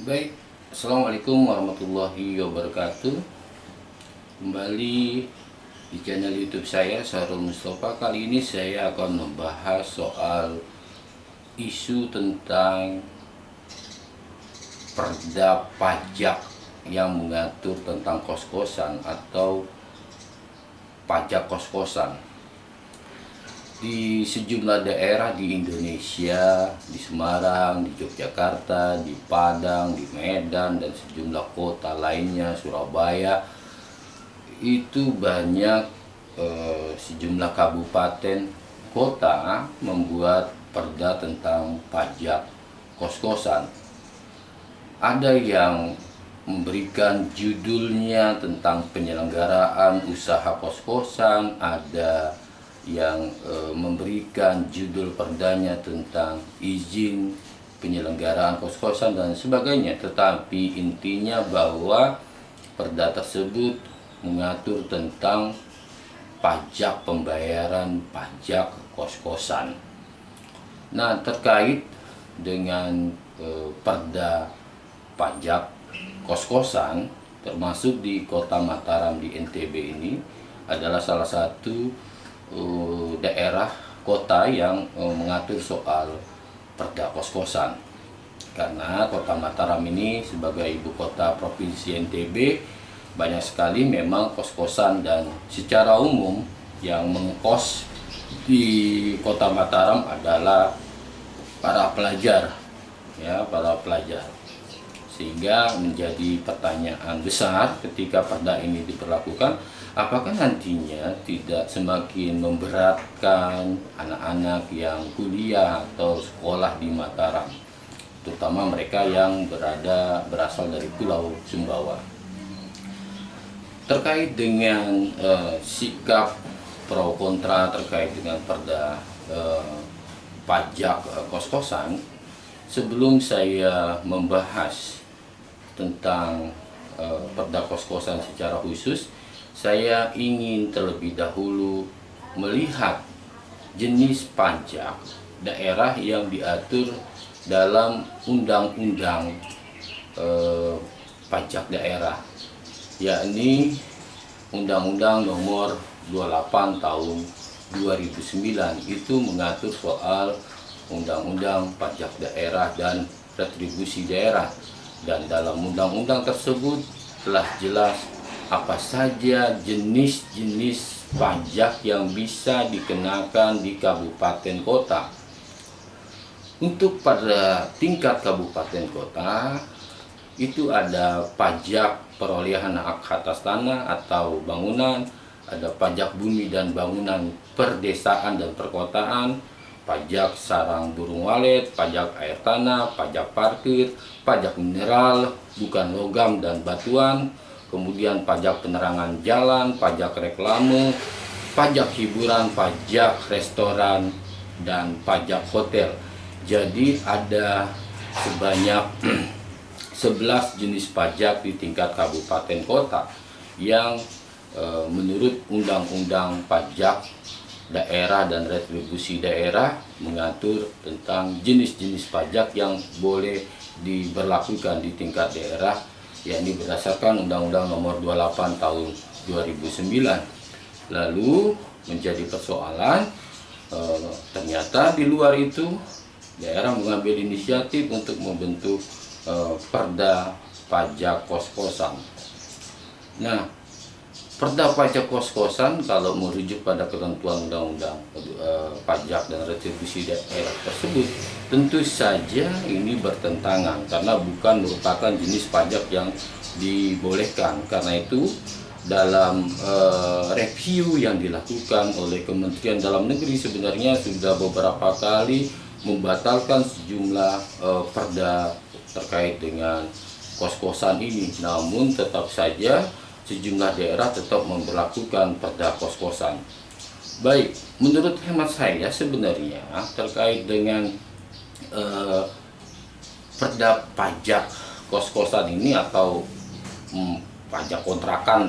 Baik, Assalamualaikum warahmatullahi wabarakatuh. Kembali di channel YouTube saya, Sahrul Mustafa. Kali ini saya akan membahas soal isu tentang perda pajak yang mengatur tentang kos-kosan atau pajak kos-kosan. Di sejumlah daerah di Indonesia, di Semarang, di Yogyakarta, di Padang, di Medan, dan sejumlah kota lainnya, Surabaya, itu banyak sejumlah kabupaten kota membuat perda tentang pajak kos-kosan. Ada yang memberikan judulnya tentang penyelenggaraan usaha kos-kosan, ada yang memberikan judul perdanya tentang izin penyelenggaraan kos-kosan dan sebagainya. Tetapi intinya bahwa perda tersebut mengatur tentang pajak, pembayaran pajak kos-kosan. Nah, terkait dengan perda pajak kos-kosan, termasuk di Kota Mataram di NTB ini adalah salah satu daerah kota yang mengatur soal perda kos-kosan. Karena Kota Mataram ini sebagai ibu kota provinsi NTB, banyak sekali memang kos-kosan, dan secara umum yang mengkos di Kota Mataram adalah para pelajar, para pelajar. Sehingga menjadi pertanyaan besar ketika perda ini diberlakukan, apakah nantinya tidak semakin memberatkan anak-anak yang kuliah atau sekolah di Mataram, terutama mereka yang berasal dari Pulau Sumbawa. Terkait dengan sikap pro kontra terkait dengan perda pajak kos-kosan, sebelum saya membahas tentang perda kos-kosan secara khusus, saya ingin terlebih dahulu melihat jenis pajak daerah yang diatur dalam undang-undang pajak daerah, yakni Undang-Undang Nomor 28 Tahun 2009. Itu mengatur soal Undang-Undang Pajak Daerah dan Retribusi Daerah, dan dalam undang-undang tersebut telah jelas apa saja jenis-jenis pajak yang bisa dikenakan di kabupaten kota. Untuk pada tingkat kabupaten kota, itu ada pajak perolehan hak atas tanah atau bangunan, ada pajak bumi dan bangunan perdesaan dan perkotaan, pajak sarang burung walet, pajak air tanah, pajak parkir, pajak mineral, bukan logam dan batuan, kemudian pajak penerangan jalan, pajak reklame, pajak hiburan, pajak restoran, dan pajak hotel. Jadi ada sebanyak 11 jenis pajak di tingkat kabupaten kota yang menurut Undang-Undang Pajak Daerah dan Retribusi Daerah mengatur tentang jenis-jenis pajak yang boleh diberlakukan di tingkat daerah, yakni berdasarkan Undang-Undang Nomor 28 Tahun 2009. Lalu menjadi persoalan, ternyata di luar itu daerah mengambil inisiatif untuk membentuk perda pajak kos-kosan. Nah, perda pajak kos-kosan kalau merujuk pada ketentuan undang-undang pajak dan retribusi daerah tersebut, tentu saja ini bertentangan karena bukan merupakan jenis pajak yang dibolehkan. Karena itu dalam review yang dilakukan oleh Kementerian Dalam Negeri sebenarnya sudah beberapa kali membatalkan sejumlah perda terkait dengan kos-kosan ini. Namun tetap saja sejumlah daerah tetap memberlakukan perda kos-kosan. Baik, menurut hemat saya sebenarnya terkait dengan perda pajak kos-kosan ini atau pajak kontrakan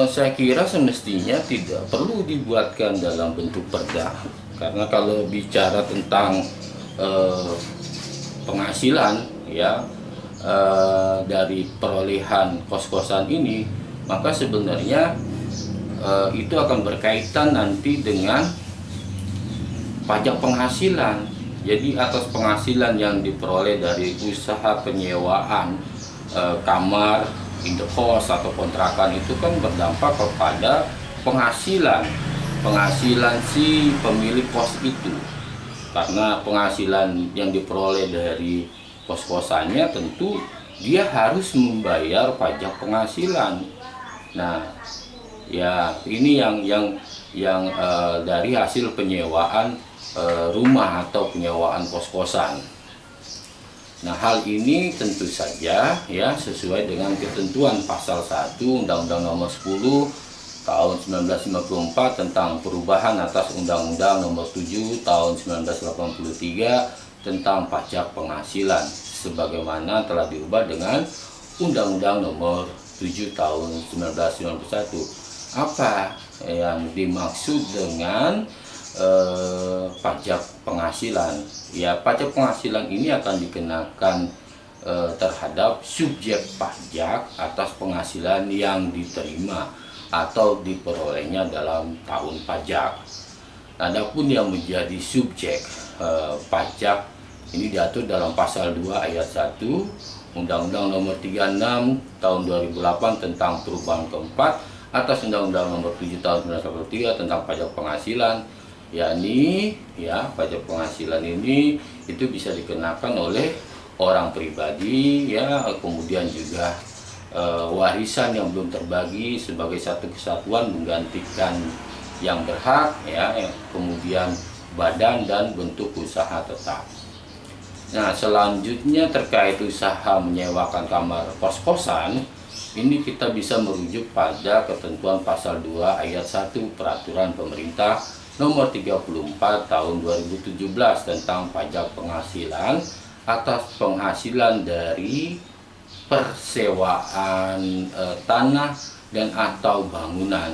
saya kira semestinya tidak perlu dibuatkan dalam bentuk perda, karena kalau bicara tentang penghasilan ya dari perolehan kos-kosan ini, maka sebenarnya itu akan berkaitan nanti dengan pajak penghasilan. Jadi atas penghasilan yang diperoleh dari usaha penyewaan kamar, indekos atau kontrakan itu kan berdampak kepada penghasilan si pemilik kos itu. Karena penghasilan yang diperoleh dari kos-kosannya tentu dia harus membayar pajak penghasilan. Nah, ya ini yang dari hasil penyewaan rumah atau penyewaan kos-kosan. Nah, hal ini tentu saja ya sesuai dengan ketentuan pasal 1 Undang-Undang Nomor 10 Tahun 1954 tentang perubahan atas Undang-Undang Nomor 7 Tahun 1983 tentang pajak penghasilan, sebagaimana telah diubah dengan Undang-Undang Nomor 7 Tahun 1991. Apa yang dimaksud dengan pajak penghasilan? Ya, pajak penghasilan ini akan dikenakan terhadap subjek pajak atas penghasilan yang diterima atau diperolehnya dalam tahun pajak. Adapun yang menjadi subjek pajak ini diatur dalam pasal 2 ayat 1 Undang-Undang Nomor 36 Tahun 2008 tentang perubahan keempat atas Undang-Undang Nomor 7 Tahun 1993 tentang pajak penghasilan, yakni ya pajak penghasilan ini itu bisa dikenakan oleh orang pribadi ya, kemudian juga warisan yang belum terbagi sebagai satu kesatuan menggantikan yang berhak ya, kemudian badan dan bentuk usaha tetap. Nah, selanjutnya terkait usaha menyewakan kamar kos-kosan, ini kita bisa merujuk pada ketentuan pasal 2 ayat 1 Peraturan Pemerintah Nomor 34 Tahun 2017 tentang pajak penghasilan atas penghasilan dari persewaan tanah dan atau bangunan.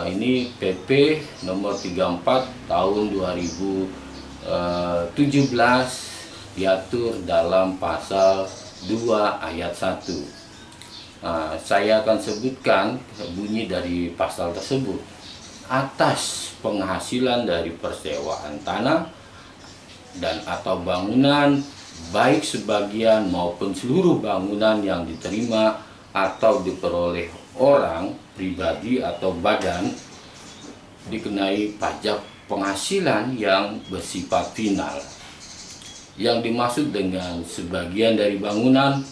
Ini PP Nomor 34 Tahun 2017 diatur dalam pasal 2 ayat 1. Saya akan sebutkan bunyi dari pasal tersebut. Atas penghasilan dari persewaan tanah dan atau bangunan, baik sebagian maupun seluruh bangunan yang diterima atau diperoleh orang pribadi atau badan, dikenai pajak penghasilan yang bersifat final. Yang dimaksud dengan sebagian dari bangunan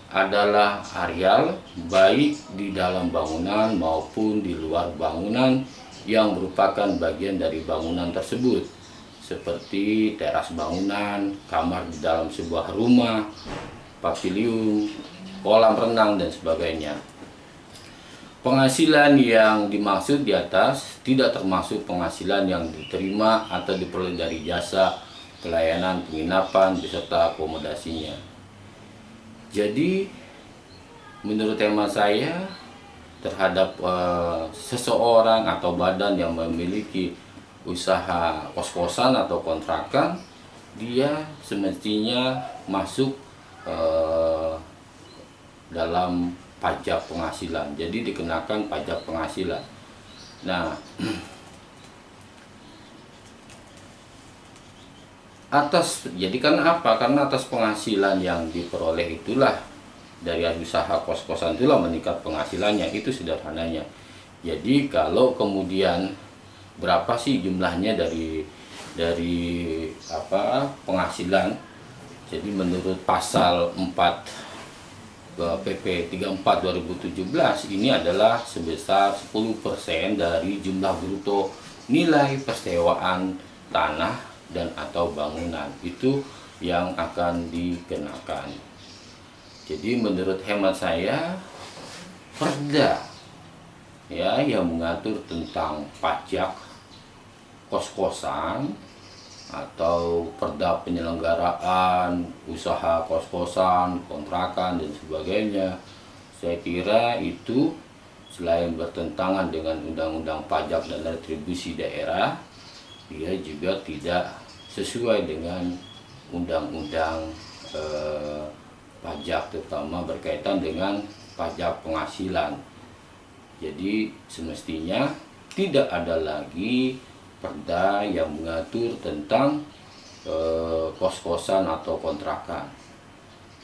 adalah areal baik di dalam bangunan maupun di luar bangunan yang merupakan bagian dari bangunan tersebut, seperti teras bangunan, kamar di dalam sebuah rumah, paviliun, kolam renang, dan sebagainya. Penghasilan yang dimaksud di atas tidak termasuk penghasilan yang diterima atau diperoleh dari jasa, pelayanan, penginapan, beserta akomodasinya. Jadi, menurut hemat saya, terhadap seseorang atau badan yang memiliki usaha kos-kosan atau kontrakan, dia semestinya masuk dalam pajak penghasilan. Jadi dikenakan pajak penghasilan. Nah, jadi kan apa? Karena atas penghasilan yang diperoleh itulah dari usaha kos-kosan itulah meningkat penghasilannya, itu sederhananya. Jadi kalau kemudian berapa sih jumlahnya dari penghasilan? Jadi menurut pasal 4 PP 34 2017 ini adalah sebesar 10% dari jumlah bruto nilai persewaan tanah dan atau bangunan, itu yang akan dikenakan. Jadi menurut hemat saya, perda ya yang mengatur tentang pajak kos-kosan atau perda penyelenggaraan usaha kos-kosan, kontrakan, dan sebagainya, saya kira itu selain bertentangan dengan Undang-Undang Pajak dan Retribusi Daerah, dia juga tidak sesuai dengan undang-undang pajak, terutama berkaitan dengan pajak penghasilan. Jadi semestinya tidak ada lagi perda yang mengatur tentang kos-kosan atau kontrakan.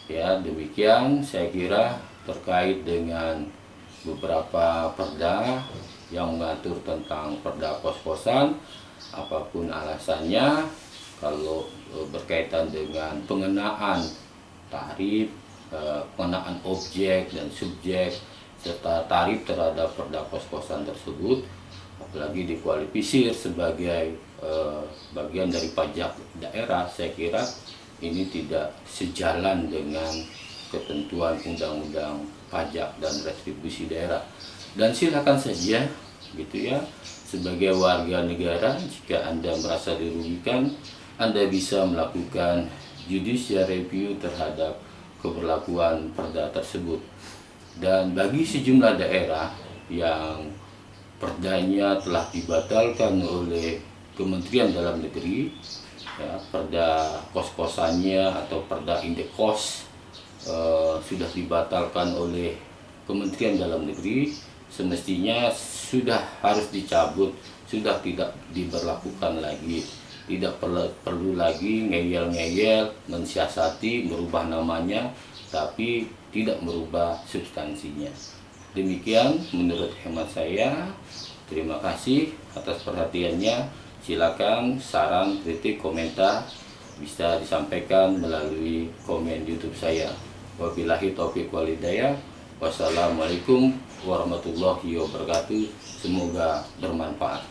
Ya, demikian saya kira terkait dengan beberapa perda yang mengatur tentang perda kos-kosan. Apapun alasannya, kalau berkaitan dengan pengenaan tarif, pengenaan objek dan subjek serta tarif terhadap perda kos-kosan tersebut, apalagi dikualifikasi sebagai bagian dari pajak daerah, saya kira ini tidak sejalan dengan ketentuan undang-undang pajak dan retribusi daerah. Dan silakan saja gitu ya, sebagai warga negara, jika Anda merasa dirugikan, Anda bisa melakukan judicial review terhadap keberlakuan perda tersebut. Dan bagi sejumlah daerah yang perdanya telah dibatalkan oleh Kementerian Dalam Negeri, ya, perda kos-kosannya atau perda indekos sudah dibatalkan oleh Kementerian Dalam Negeri, semestinya sudah harus dicabut, sudah tidak diberlakukan lagi. Tidak perlu lagi ngeyel-ngeyel, mensiasati, merubah namanya, tapi tidak merubah substansinya. Demikian menurut hemat saya. Terima kasih atas perhatiannya. Silakan saran, kritik, komentar bisa disampaikan melalui komen YouTube saya. Wabillahi taufiq wal hidayah. Wassalamualaikum warahmatullahi wabarakatuh. Semoga bermanfaat.